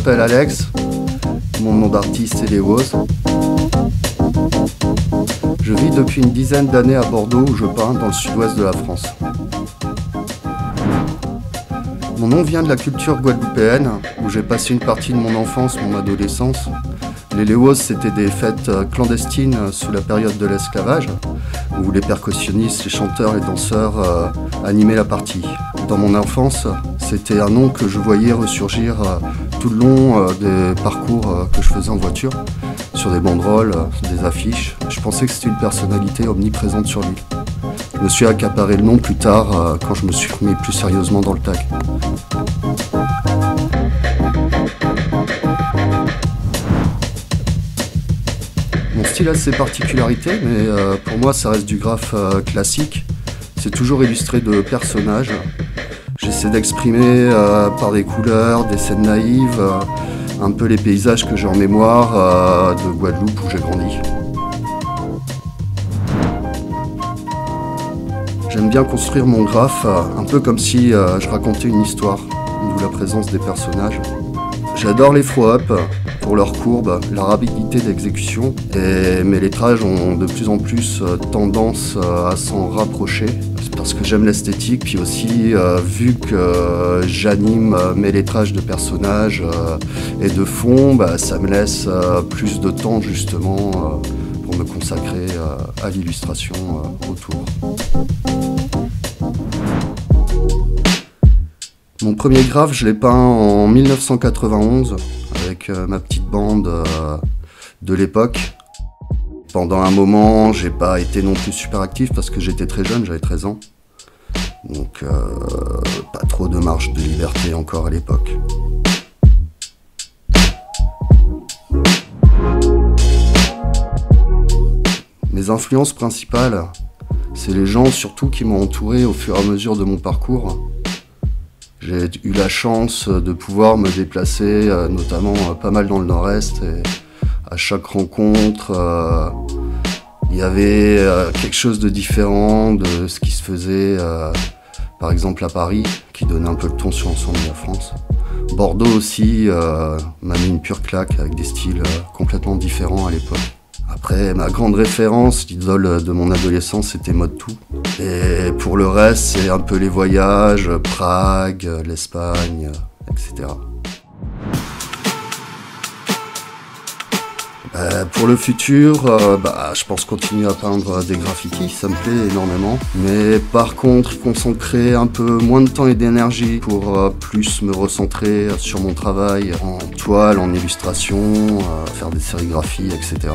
m'appelle Alex, mon nom d'artiste est Léoz. Je vis depuis une dizaine d'années à Bordeaux où je peins dans le sud-ouest de la France. Mon nom vient de la culture guadeloupéenne où j'ai passé une partie de mon enfance, mon adolescence. Les Léoz, c'était des fêtes clandestines sous la période de l'esclavage où les percussionnistes, les chanteurs, les danseurs animaient la partie. Dans mon enfance, c'était un nom que je voyais ressurgir tout le long des parcours que je faisais en voiture, sur des banderoles, des affiches. Je pensais que c'était une personnalité omniprésente sur l'île. Je me suis accaparé le nom plus tard quand je me suis remis plus sérieusement dans le tag. Mon style a ses particularités, mais pour moi ça reste du graphe classique. C'est toujours illustré de personnages. J'essaie d'exprimer par des couleurs, des scènes naïves, un peu les paysages que j'ai en mémoire de Guadeloupe où j'ai grandi. J'aime bien construire mon graphe un peu comme si je racontais une histoire, d'où la présence des personnages. J'adore les throw-up pour leur courbe, la rapidité d'exécution, et mes lettrages ont de plus en plus tendance à s'en rapprocher. C'est parce que j'aime l'esthétique, puis aussi vu que j'anime mes lettrages de personnages et de fond, ça me laisse plus de temps justement pour me consacrer à l'illustration autour. Mon premier graphe, je l'ai peint en 1991 avec ma petite bande de l'époque. Pendant un moment, j'ai pas été non plus super actif parce que j'étais très jeune, j'avais 13 ans. Donc pas trop de marge de liberté encore à l'époque. Mes influences principales, c'est les gens surtout qui m'ont entouré au fur et à mesure de mon parcours. J'ai eu la chance de pouvoir me déplacer, notamment pas mal dans le nord-est, et à chaque rencontre, il y avait quelque chose de différent de ce qui se faisait, par exemple à Paris, qui donnait un peu le ton sur l'ensemble de la France. Bordeaux aussi m'a mis une pure claque avec des styles complètement différents à l'époque. Après, ma grande référence, l'idole de mon adolescence, c'était Mode2. Et pour le reste, c'est un peu les voyages, Prague, l'Espagne, etc. Pour le futur, je pense continuer à peindre des graffitis, ça me plaît énormément. Mais par contre, consacrer un peu moins de temps et d'énergie pour plus me recentrer sur mon travail en toile, en illustration, faire des sérigraphies, etc.